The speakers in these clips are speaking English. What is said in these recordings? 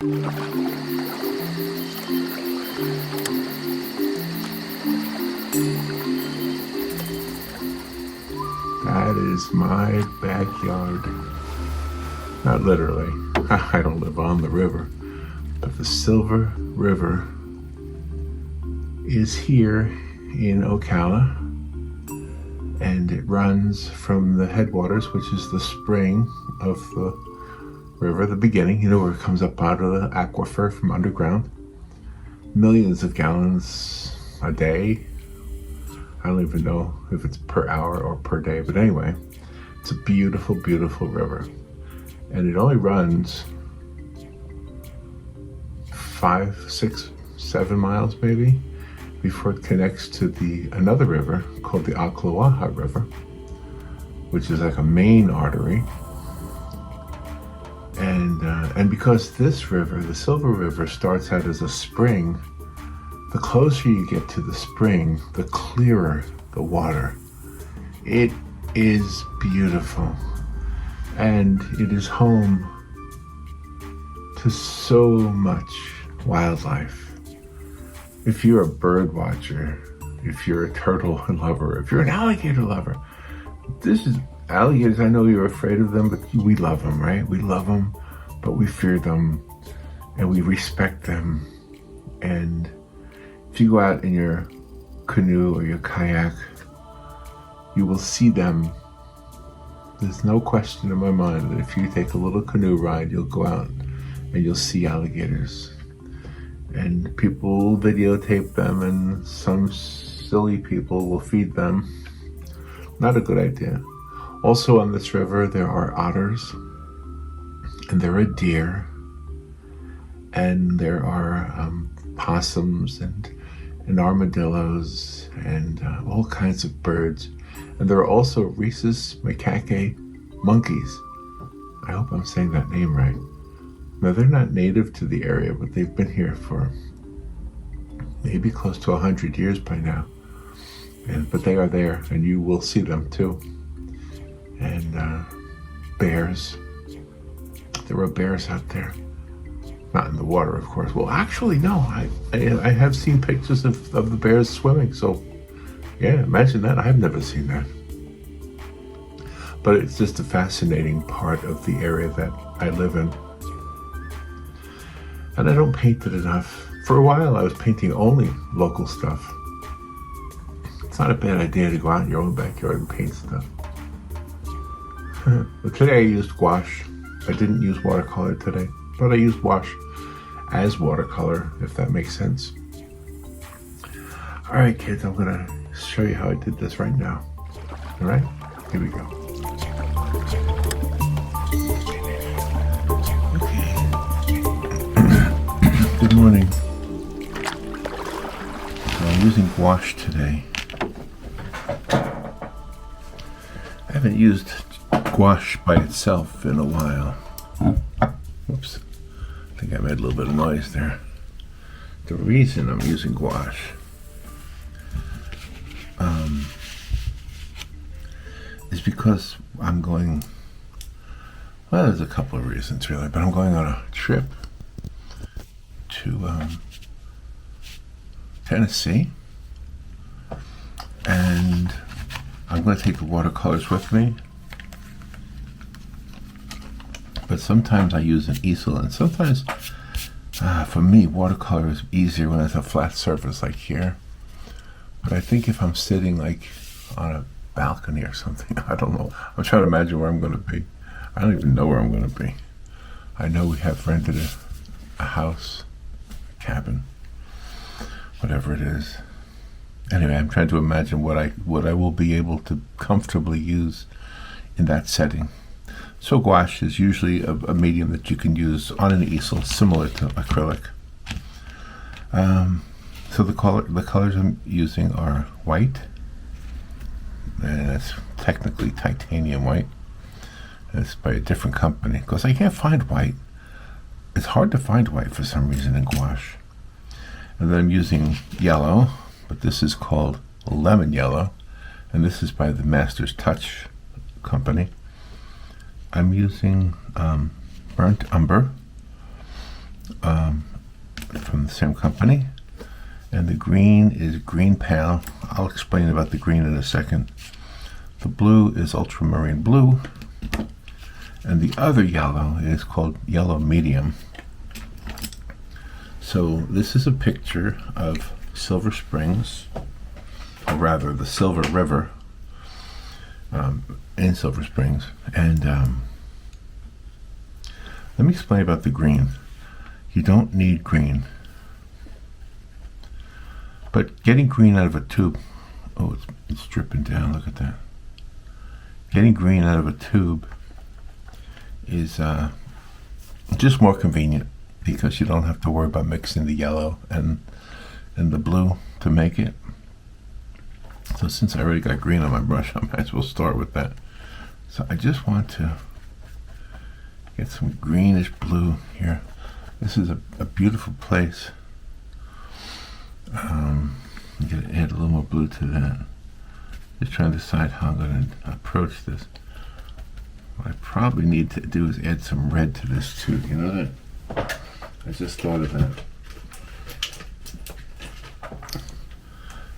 That is my backyard. Not literally. I don't live on the river. But the Silver River is here in Ocala. And it runs from the headwaters, which is the spring of the river, the beginning, where it comes up out of the aquifer from underground. Millions of gallons a day. I don't even know if it's per hour or per day, but anyway, it's a beautiful, beautiful river. And it only runs 5, 6, 7 miles maybe before it connects to another river called the Ocala River, which is like a main artery. And because this river, the Silver River, starts out as a spring, the closer you get to the spring, the clearer the water. It is beautiful. And it is home to so much wildlife. If you're a bird watcher, if you're a turtle lover, if you're an alligator lover, this is alligators. I know you're afraid of them, but we love them, right? We love them, but we fear them and we respect them. And if you go out in your canoe or your kayak, you will see them. There's no question in my mind that if you take a little canoe ride, you'll go out and you'll see alligators. And people will videotape them, and some silly people will feed them. Not a good idea. Also on this river, there are otters, and there are deer, and there are possums and armadillos and all kinds of birds. And there are also rhesus macaque monkeys. I hope I'm saying that name right. Now, they're not native to the area, but they've been here for maybe close to 100 years by now. But they are there, and you will see them too. And bears. There are bears out there. Not in the water, of course. Well, actually, no. I have seen pictures of the bears swimming. So, yeah, imagine that. I have never seen that. But it's just a fascinating part of the area that I live in. And I don't paint it enough. For a while, I was painting only local stuff. It's not a bad idea to go out in your own backyard and paint stuff. But today I used gouache. I didn't use watercolor today, but I used gouache as watercolor, if that makes sense. All right, kids, I'm gonna show you how I did this right now. All right, here we go. Good morning. So I'm using gouache today. I haven't used gouache by itself in a while. Whoops. I think I made a little bit of noise there. The reason I'm using gouache is because I'm going, well, there's a couple of reasons really, but I'm going on a trip to Tennessee, and I'm going to take the watercolors with me, but sometimes I use an easel, and sometimes for me watercolor is easier when it's a flat surface like here. But I think if I'm sitting like on a balcony or something, I don't know, I'm trying to imagine where I'm going to be. I don't even know where I'm going to be. I know we have rented a house, a cabin, whatever it is. Anyway, I'm trying to imagine what I will be able to comfortably use in that setting. So gouache is usually a medium that you can use on an easel, similar to acrylic. So the colors I'm using are white, and it's technically titanium white. It's by a different company, because I can't find white. It's hard to find white for some reason in gouache. And then I'm using yellow, but this is called lemon yellow, and this is by the Master's Touch company. I'm using burnt umber, from the same company. And the green is green pale. I'll explain about the green in a second. The blue is ultramarine blue. And the other yellow is called yellow medium. So this is a picture of Silver Springs, or rather the Silver River in Silver Springs. And let me explain about the green. You don't need green. But getting green out of a tube, oh, it's dripping down, look at that. Getting green out of a tube is just more convenient because you don't have to worry about mixing the yellow and the blue to make it. So since I already got green on my brush, I might as well start with that. So I just want to get some greenish blue here. This is a beautiful place. I'm going to add a little more blue to that. Just trying to decide how I'm going to approach this. What I probably need to do is add some red to this too. You know that? I just thought of that.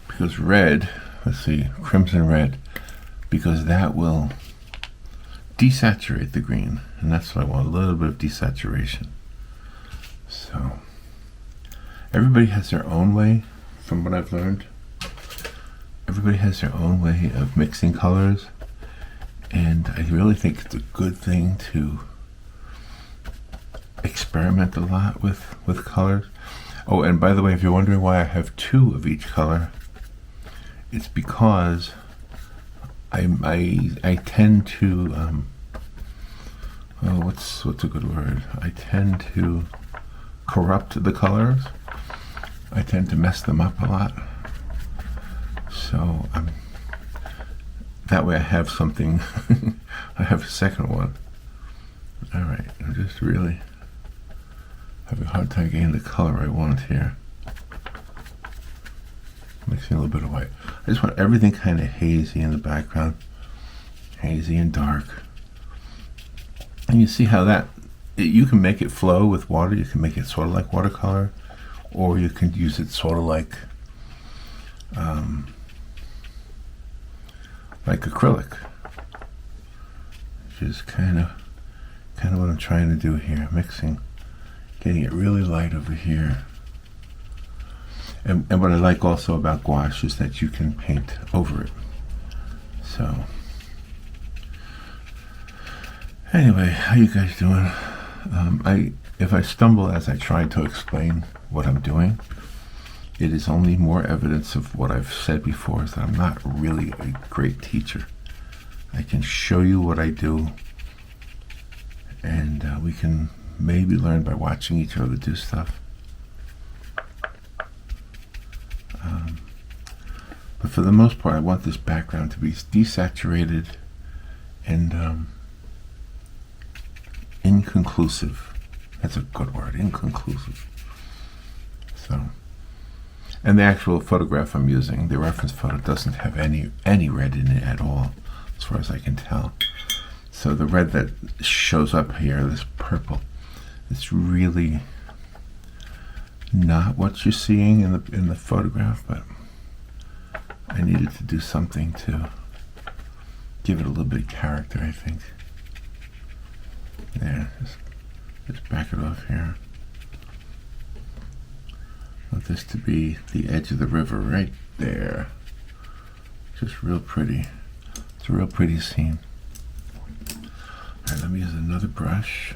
Because red, let's see, crimson red, because that will desaturate the green. And that's what I want, a little bit of desaturation. So, everybody has their own way, from what I've learned. Everybody has their own way of mixing colors. And I really think it's a good thing to experiment a lot with colors. Oh, and by the way, if you're wondering why I have two of each color, it's because I tend to what's a good word? I tend to corrupt the colors. I tend to mess them up a lot. So that way I have something. I have a second one. All right, I'm just really having a hard time getting the color I want here. Mixing a little bit of white. I just want everything kind of hazy in the background, hazy and dark. And you see how that, you can make it flow with water. You can make it sort of like watercolor, or you can use it sort of like acrylic, which is kind of what I'm trying to do here. Mixing, getting it really light over here. And what I like also about gouache is that you can paint over it. So, anyway, how you guys doing? If I stumble as I try to explain what I'm doing, it is only more evidence of what I've said before, is that I'm not really a great teacher. I can show you what I do, and we can maybe learn by watching each other do stuff. But for the most part, I want this background to be desaturated and inconclusive. That's a good word, inconclusive. So, and the actual photograph I'm using, the reference photo, doesn't have any red in it at all, as far as I can tell. So the red that shows up here, this purple, it's really not what you're seeing in the photograph, but I needed to do something to give it a little bit of character, I think. There, just back it off here. I want this to be the edge of the river right there. Just real pretty. It's a real pretty scene. Alright, let me use another brush.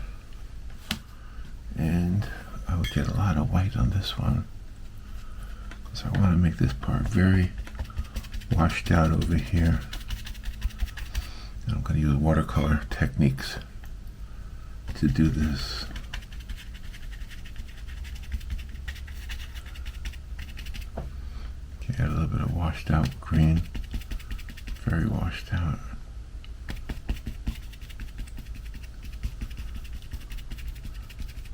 And I will get a lot of white on this one, because I want to make this part very washed out over here. And I'm going to use watercolor techniques to do this. Okay, add a little bit of washed out green, very washed out.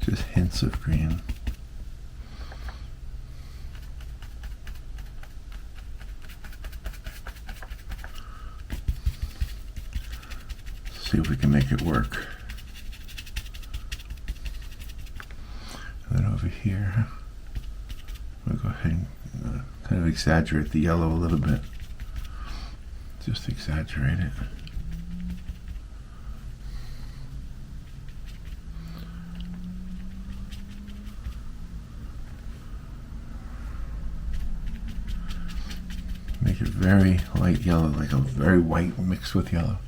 Just hints of green. See if we can make it work. And over here. We'll go ahead and kind of exaggerate the yellow a little bit. Just exaggerate it. Make it very light yellow, like a very white mixed with yellow.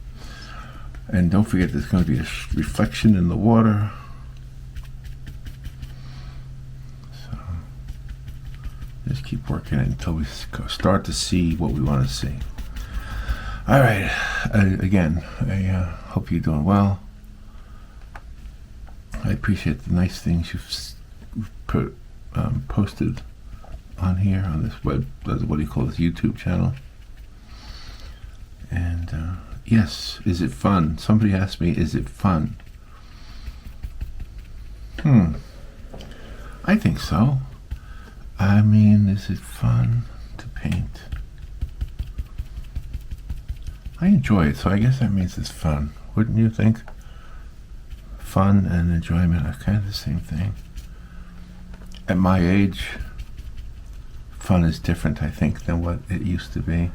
And don't forget there's going to be a reflection in the water. So just keep working it until we start to see what we want to see. All right. Again, I hope you're doing well. I appreciate the nice things you've posted on here on this what do you call this YouTube channel. And yes, is it fun? Somebody asked me, is it fun? I think so. I mean, is it fun to paint? I enjoy it, so I guess that means it's fun. Wouldn't you think? Fun and enjoyment are kind of the same thing. At my age, fun is different, I think, than what it used to be.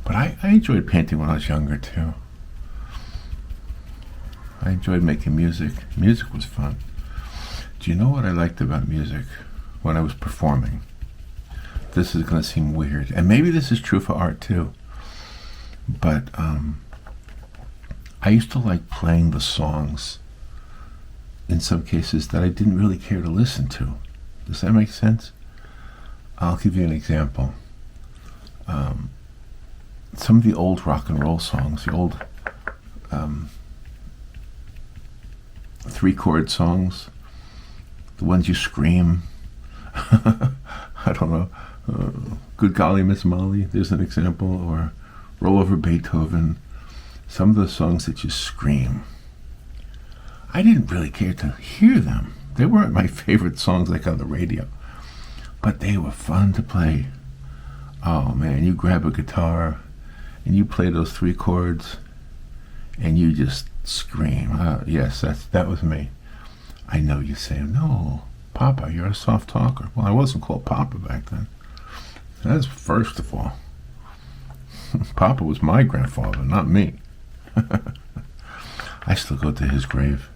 But I enjoyed painting when I was younger, too. I enjoyed making music. Music was fun. Do you know what I liked about music when I was performing? This is going to seem weird, and maybe this is true for art, too. But I used to like playing the songs, in some cases, that I didn't really care to listen to. Does that make sense? I'll give you an example. Some of the old rock and roll songs, the old 3-chord songs, the ones you scream. I don't know. Good Golly, Miss Molly, there's an example. Or Roll Over Beethoven. Some of the songs that you scream. I didn't really care to hear them. They weren't my favorite songs like on the radio. But they were fun to play. Oh man, you grab a guitar and you play those 3 chords and you just scream. Yes, that was me. I know you say, no, Poppa, you're a soft talker. Well, I wasn't called Poppa back then. That's first of all. Poppa was my grandfather, not me. I still go to his grave.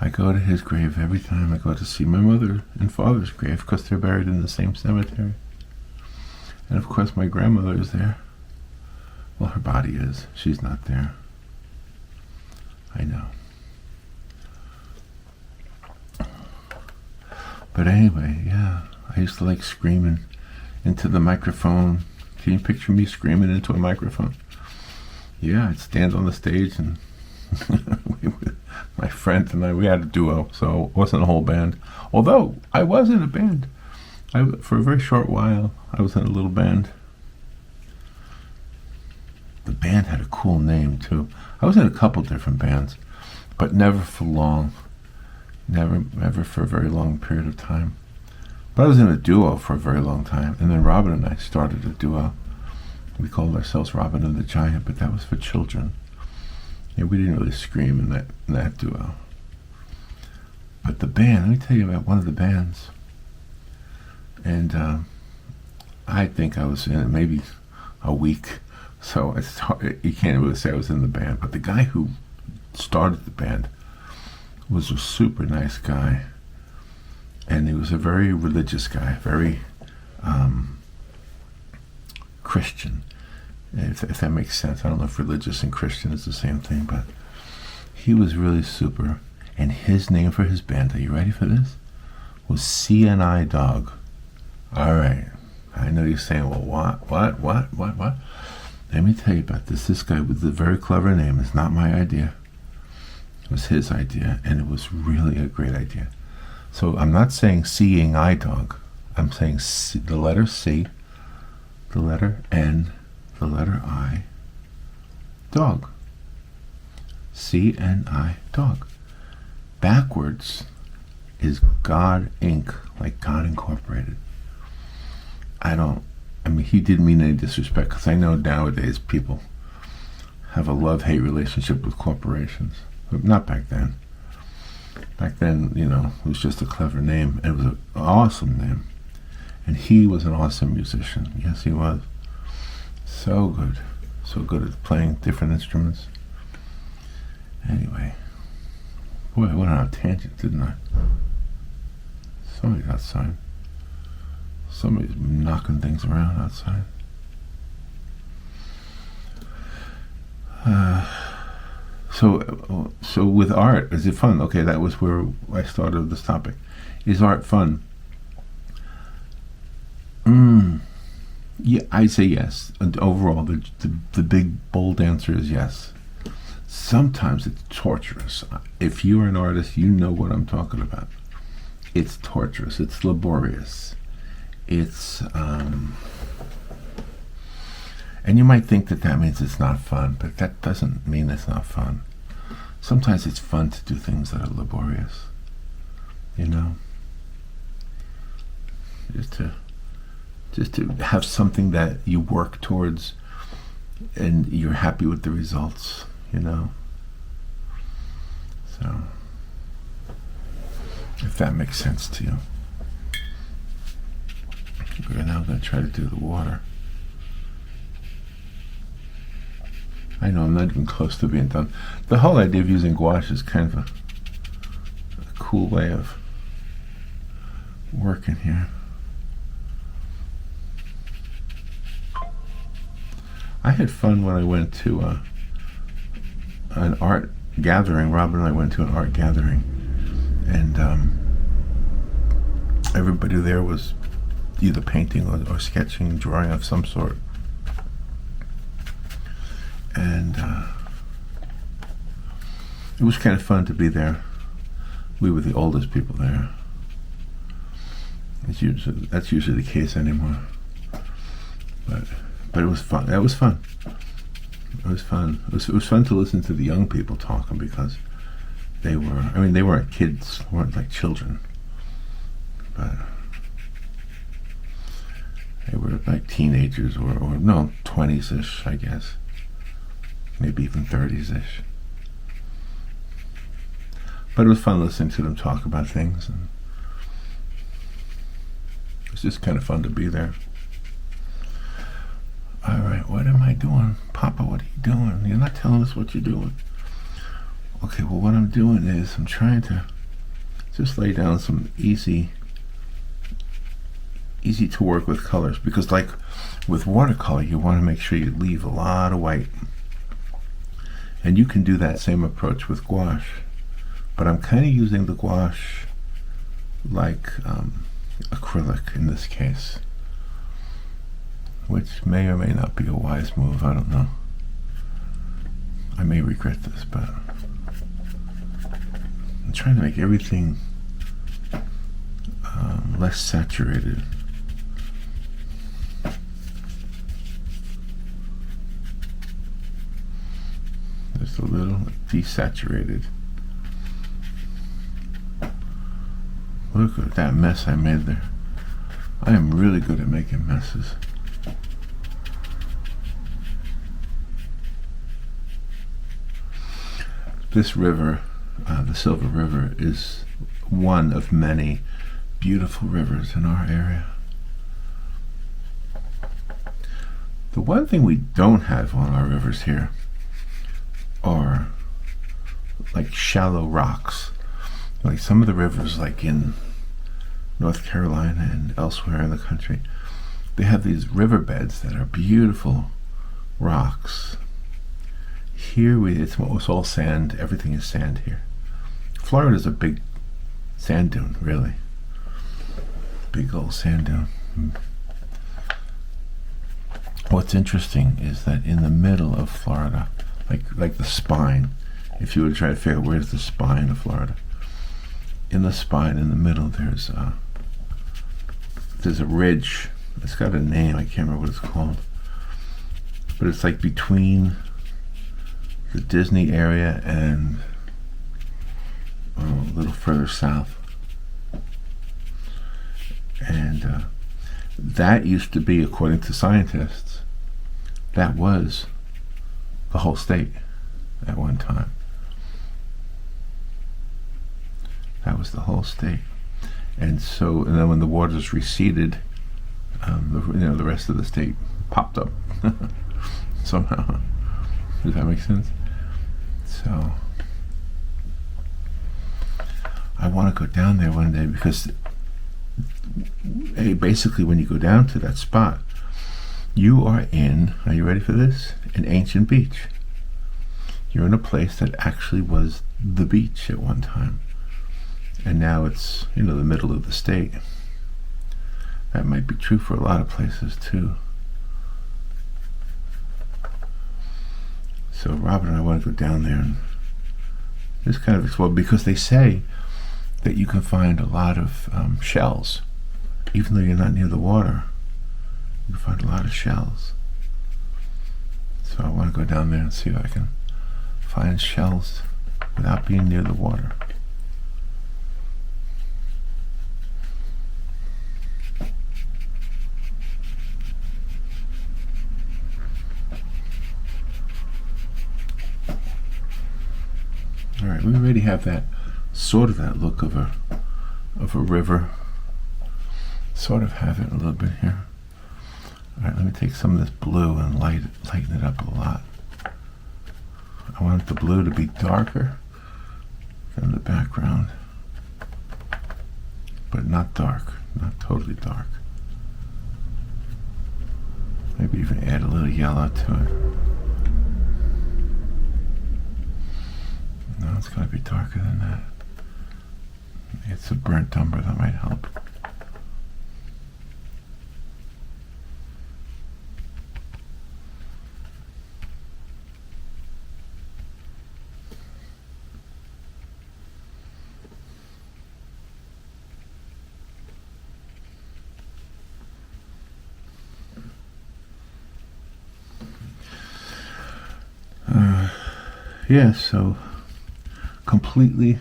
I go to his grave every time I go to see my mother and father's grave, because they're buried in the same cemetery. And of course my grandmother is there. Well, her body is. She's not there. I know. But anyway, yeah, I used to like screaming into the microphone. Can you picture me screaming into a microphone? Yeah, I'd stand on the stage and my friend and I, we had a duo, so it wasn't a whole band. Although I was in a band. For a very short while, I was in a little band. The band had a cool name, too. I was in a couple different bands, but never for long. Never for a very long period of time. But I was in a duo for a very long time, and then Robin and I started a duo. We called ourselves Robin and the Giant, but that was for children. Yeah, we didn't really scream in that duo. But the band, let me tell you about one of the bands. And I think I was in it maybe a week. So it's hard, you can't really say I was in the band. But the guy who started the band was a super nice guy. And he was a very religious guy, very Christian, if that makes sense. I don't know if religious and Christian is the same thing, but he was really super. And his name for his band, are you ready for this? Was CNI Dog. All right. I know you're saying, well, what? Let me tell you about this. This guy with a very clever name. It's not my idea. It was his idea, and it was really a great idea. So I'm not saying seeing eye dog. I'm saying the letter C, the letter N, the letter I, dog. CNI, dog. Backwards is God Inc., like God Incorporated. I mean, he didn't mean any disrespect, because I know nowadays people have a love-hate relationship with corporations. But not back then. Back then, you know, it was just a clever name. It was an awesome name. And he was an awesome musician. Yes, he was. So good. So good at playing different instruments. Anyway. Boy, I went on a tangent, didn't I? Somebody's outside. Somebody's knocking things around outside. So with art, is it fun? Okay, that was where I started this topic. Is art fun? Yeah, I say yes. And overall, the big bold answer is yes. Sometimes it's torturous. If you're an artist, you know what I'm talking about. It's torturous. It's laborious. It's and you might think that that means it's not fun, but that doesn't mean it's not fun. Sometimes it's fun to do things that are laborious, you know? Just to have something that you work towards and you're happy with the results, you know? So, if that makes sense to you. We're now going to try to do the water. I know I'm not even close to being done. The whole idea of using gouache is kind of a cool way of working here. I had fun when I went to an art gathering. Robin and I went to an art gathering, and everybody there was either painting or sketching, drawing of some sort. And it was kind of fun to be there. We were the oldest people there. That's usually the case anymore. But it was fun. That was fun. It was fun. It was fun to listen to the young people talking because they weren't kids, weren't like children, but they were like teenagers or no, 20s-ish, I guess. Maybe even 30s-ish. But it was fun listening to them talk about things, and it was just kind of fun to be there. All right, what am I doing? Papa, what are you doing? You're not telling us what you're doing. Okay, well, what I'm doing is I'm trying to just lay down some easy to work with colors, because like with watercolor, you want to make sure you leave a lot of white. And you can do that same approach with gouache, but I'm kind of using the gouache like acrylic in this case, which may or may not be a wise move. I don't know. I may regret this, but I'm trying to make everything less saturated. Just a little desaturated. Look at that mess I made there. I am really good at making messes. This river, the Silver River, is one of many beautiful rivers in our area. The one thing we don't have on our rivers here are like shallow rocks. Like some of the rivers, like in North Carolina and elsewhere in the country, they have these riverbeds that are beautiful rocks. Here it's all sand. Everything is sand here. Florida's a big sand dune, really. Big old sand dune. What's interesting is that in the middle of Florida, like the spine, if you were to try to figure out where's the spine of Florida, in the spine in the middle there's a ridge. It's got a name, I can't remember what it's called, but it's like between the Disney area and a little further south. And that used to be, according to scientists, that was the whole state at one time. That was the whole state. And so, and then when the waters receded, the rest of the state popped up somehow. Does that make sense? So I want to go down there one day because basically when you go down to that spot, you are you ready for this? An ancient beach. You're in a place that actually was the beach at one time. And now it's, the middle of the state. That might be true for a lot of places too. So Robin and I want to go down there and just kind of explore, because they say that you can find a lot of shells. Even though you're not near the water, you can find a lot of shells. So I want to go down there and see if I can find shells without being near the water. All right, we already have that sort of that look of a river. Sort of have it a little bit here. All right, let me take some of this blue and lighten it up a lot. I want the blue to be darker than the background, but not dark, not totally dark. Maybe even add a little yellow to it. No, it's going to be darker than that. It's a burnt umber that might help. Yeah, so completely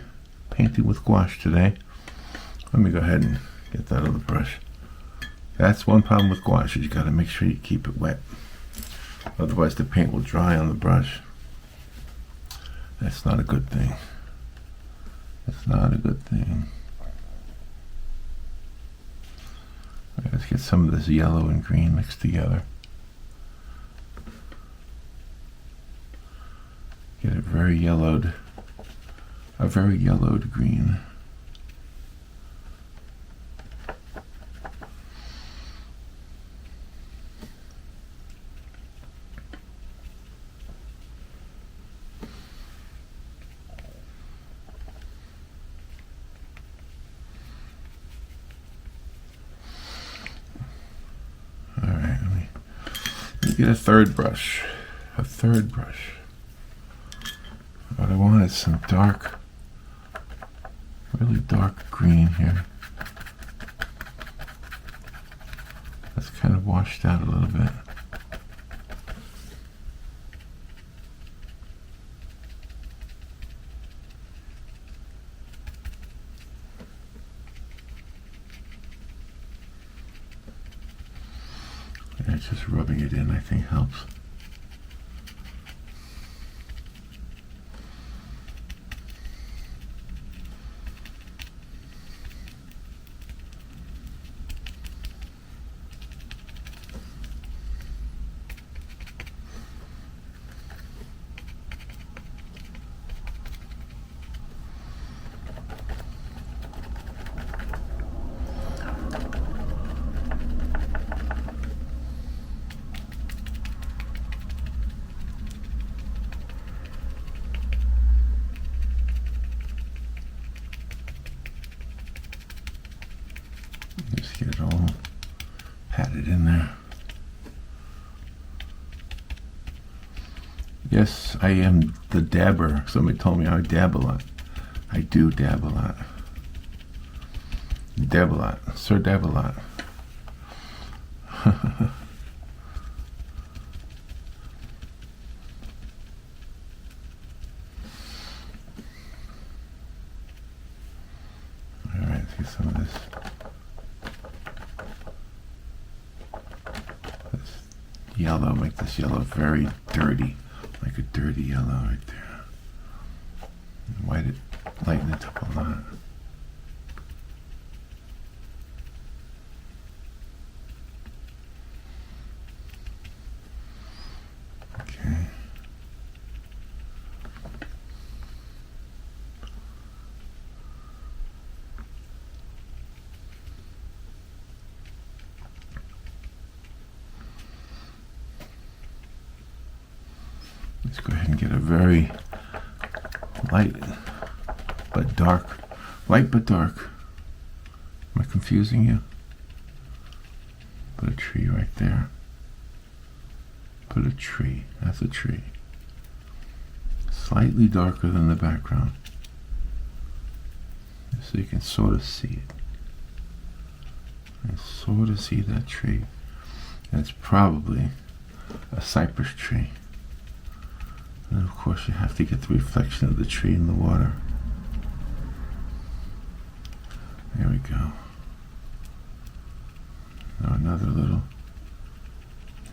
painting with gouache today. Let me go ahead and get that other brush. That's one problem with gouache, is you got to make sure you keep it wet. Otherwise the paint will dry on the brush. That's not a good thing. That's not a good thing. All right, let's get some of this yellow and green mixed together. Get it very yellowed, a very yellowed green. All right, let me get a third brush. What I want is some dark, really dark green here. That's kind of washed out a little bit. Yeah, just rubbing it in, I think, helps. Just get it all patted in there. Yes, I am the dabber. Somebody told me I dab a lot. I do dab a lot. Dab a lot. Sir dab a lot. All right, let's get some of this. Yellow, make this yellow very dirty, like a dirty yellow right there. Lighten it up a lot. Let's go ahead and get a very light but dark. Light but dark. Am I confusing you? Put a tree right there. Put a tree. That's a tree. Slightly darker than the background. So you can sort of see it. And sort of see that tree. That's probably a cypress tree. And of course you have to get the reflection of the tree in the water. There we go. Now another little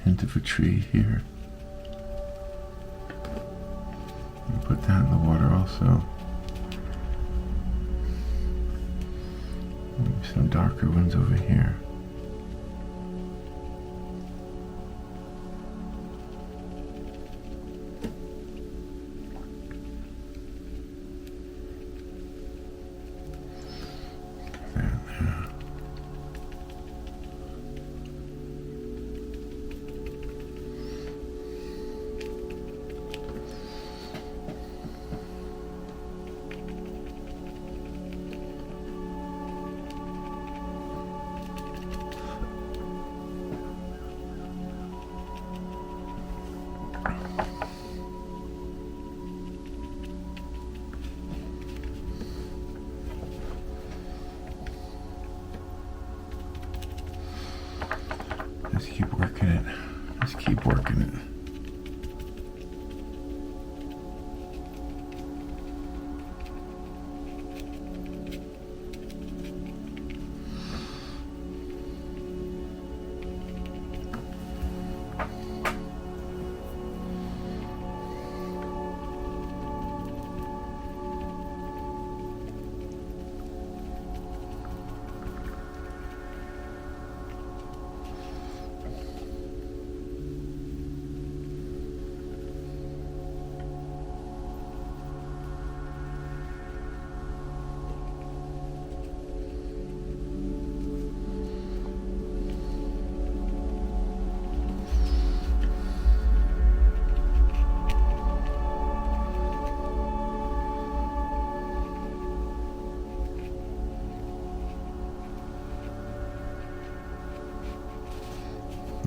hint of a tree here. And put that in the water also. Maybe some darker ones over here. Just keep working it. Just keep working it.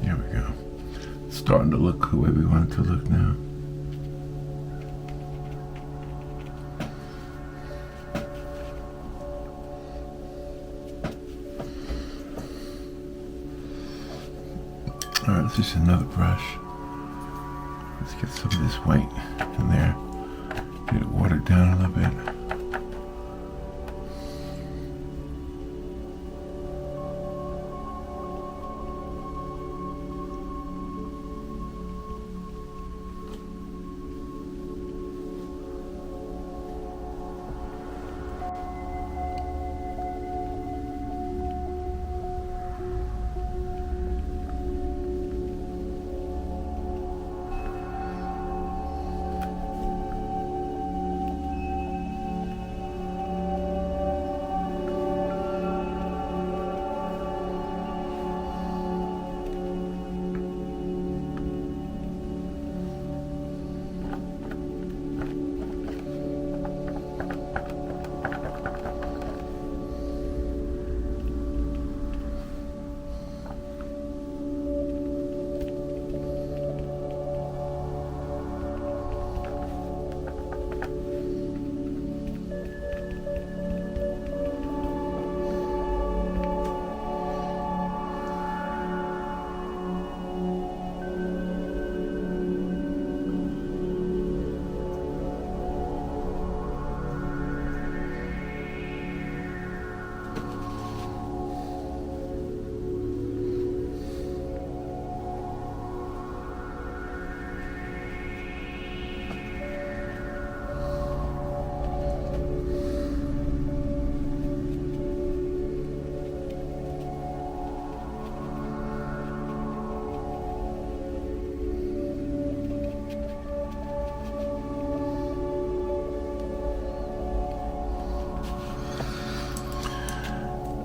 There we go. It's starting to look the way we want it to look now. Alright, let's use another brush. Let's get some of this white in there. Get it watered down a little bit.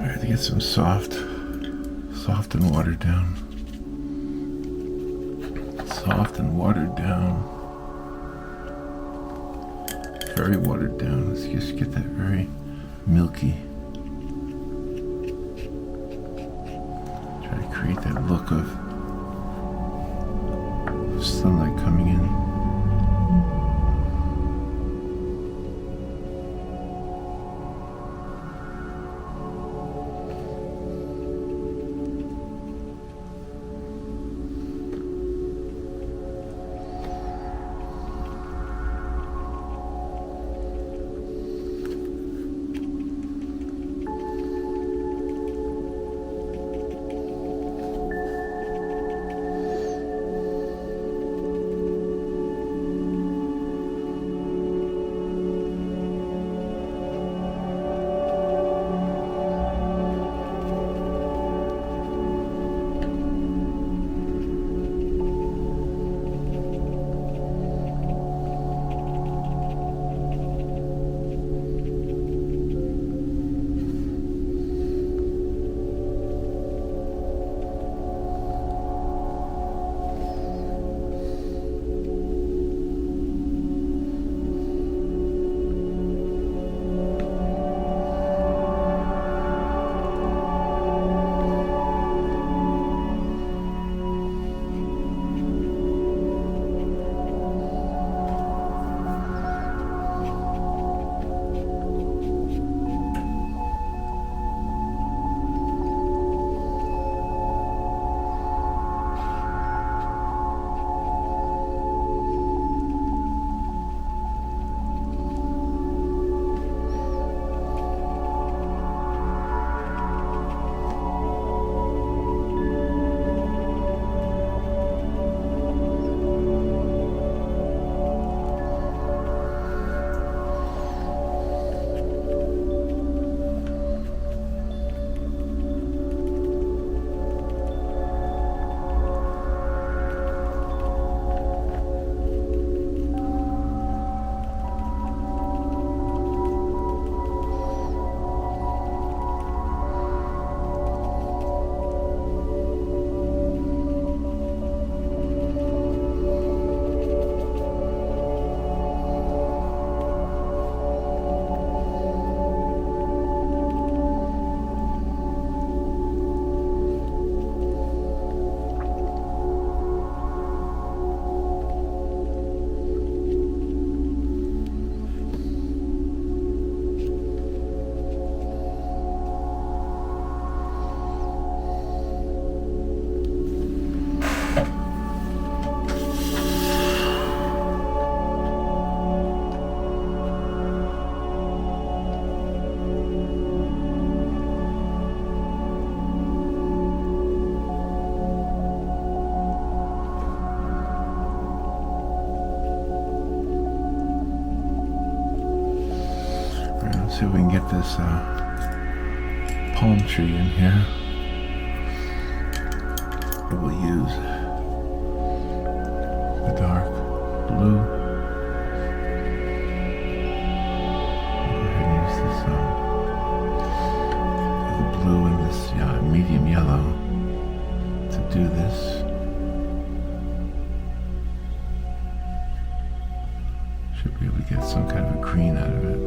I have to get some soft and watered down. Soft and watered down. very watered down. Let's just get that very milky. Try to create that look of sunlight coming in. See if we can get this palm tree in here that we'll use the dark blue. Go ahead and use this the blue and this medium yellow to do this. Should be able to get some kind of a green out of it.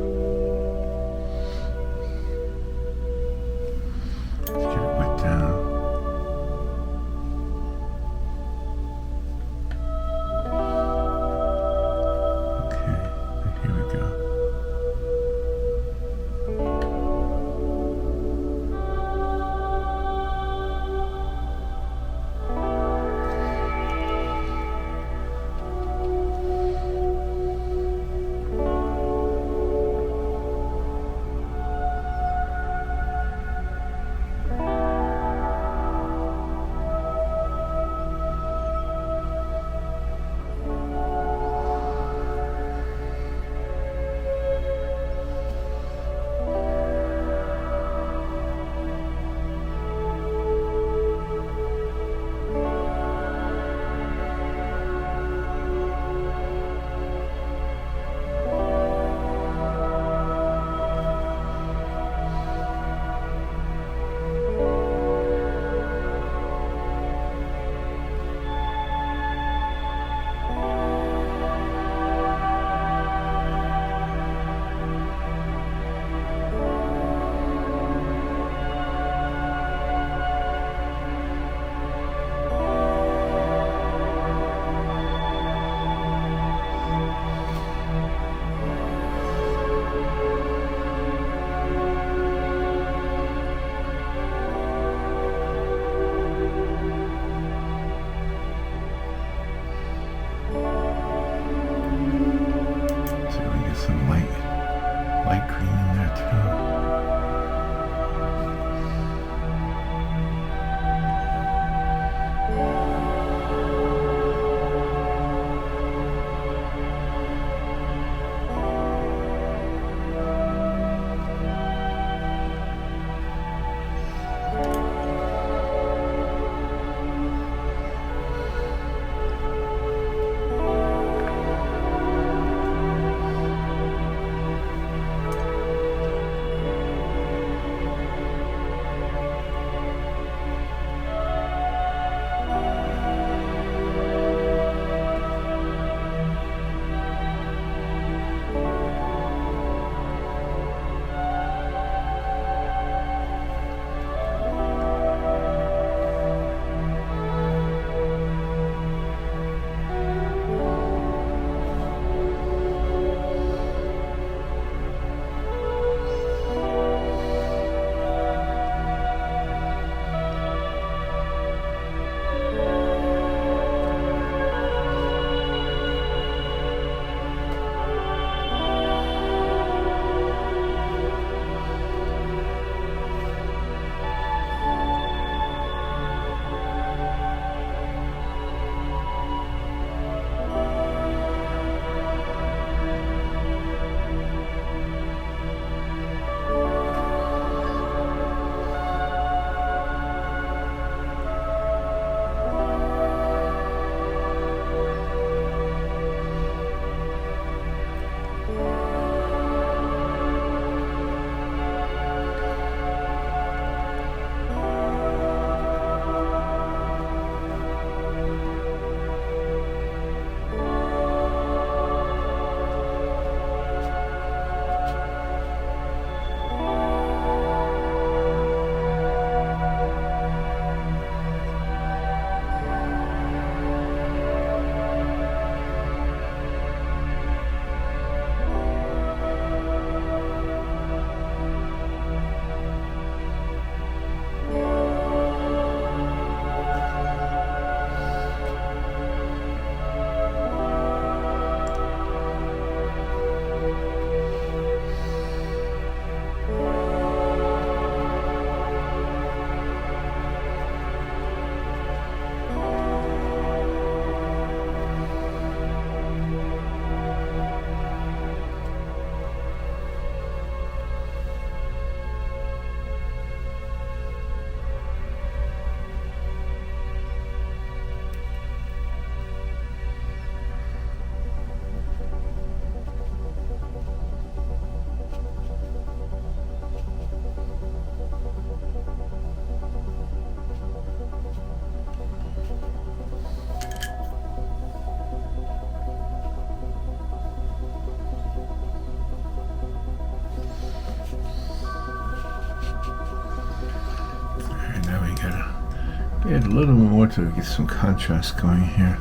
Add a little more to get some contrast going here.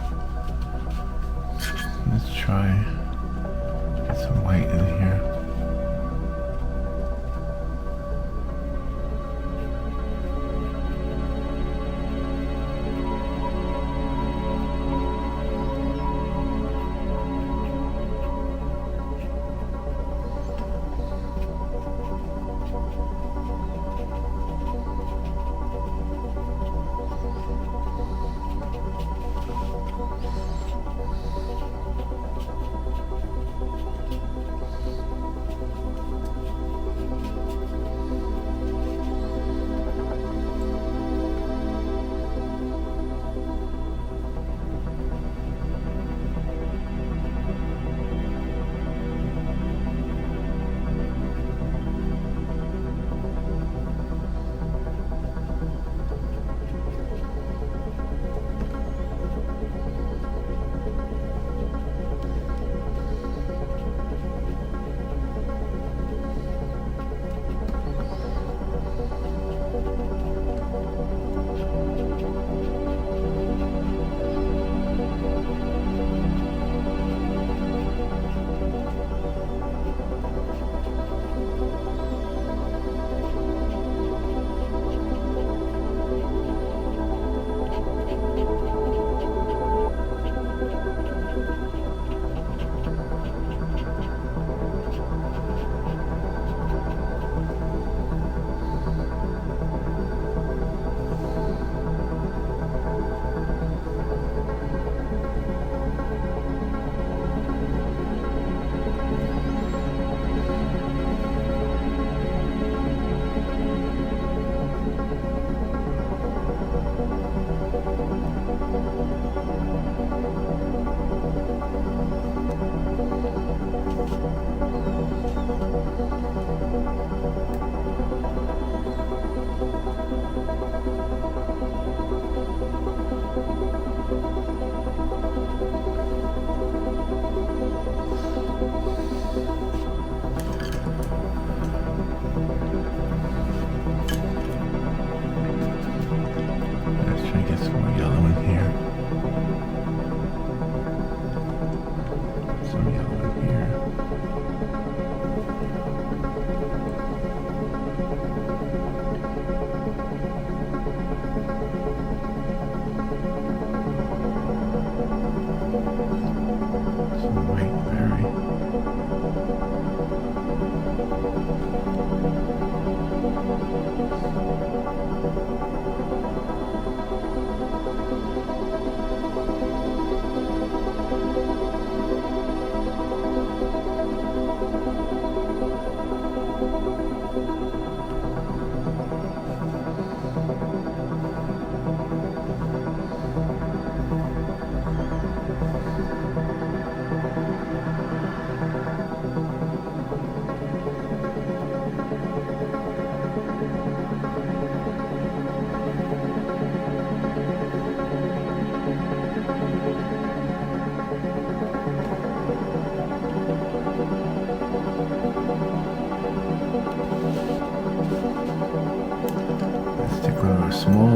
Let's try get some white in here.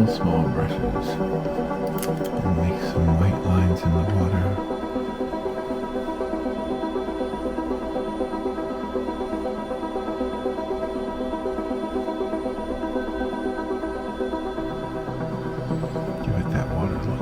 Small brushes and make some white lines in the water. Give it that water look.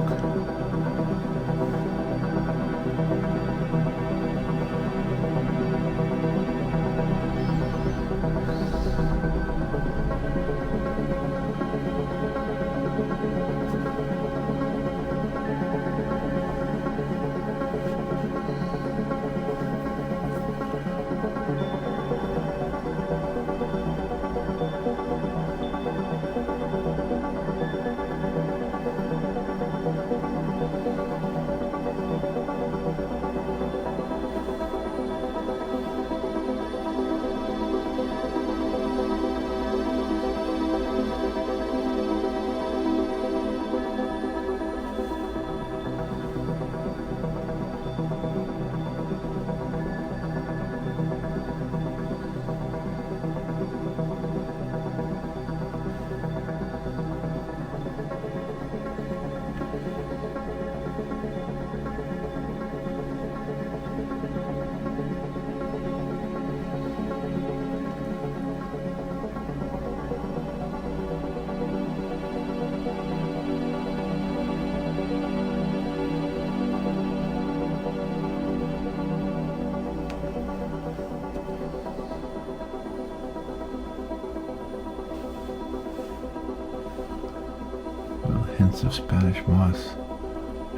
hints of Spanish moss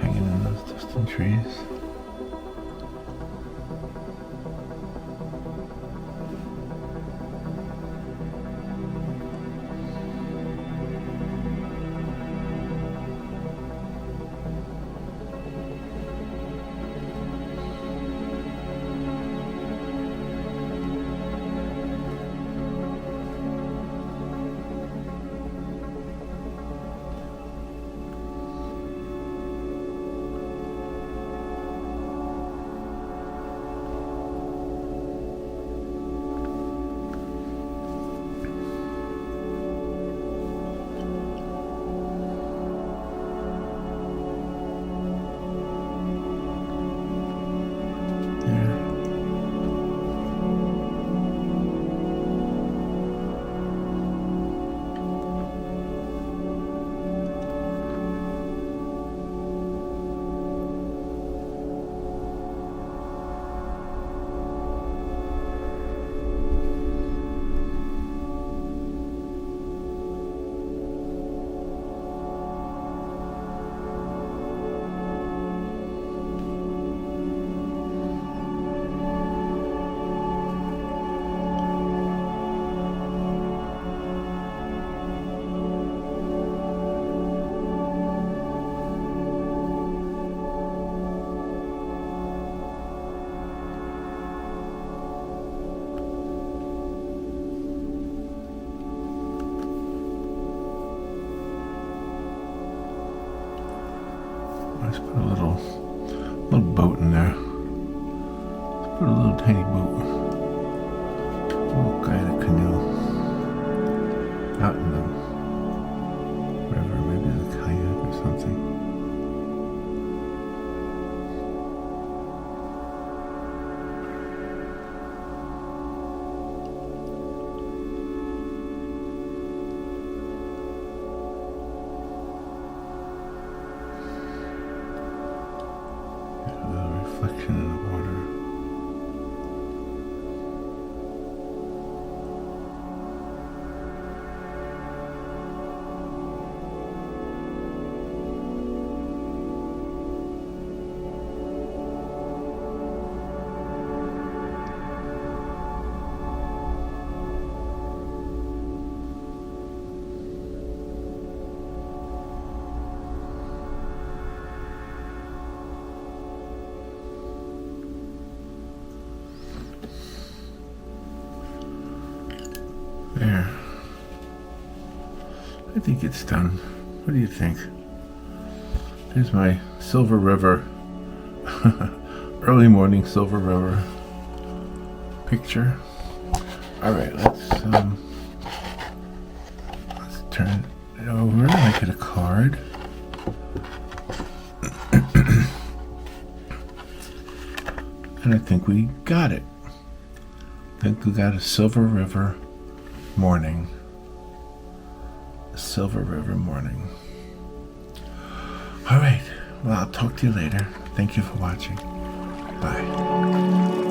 hanging in those distant trees. Let's put a little boat in there. Let's put a little tiny boat. A little kind of canoe out in the river, maybe a kayak or something. Reflection in the water. There. I think it's done. What do you think? There's my Silver River, early morning Silver River picture. All right, let's turn it over, make it a card. And I think we got it. I think we got a Silver River morning. A Silver River morning. All right. Well, I'll talk to you later. Thank you for watching. Bye.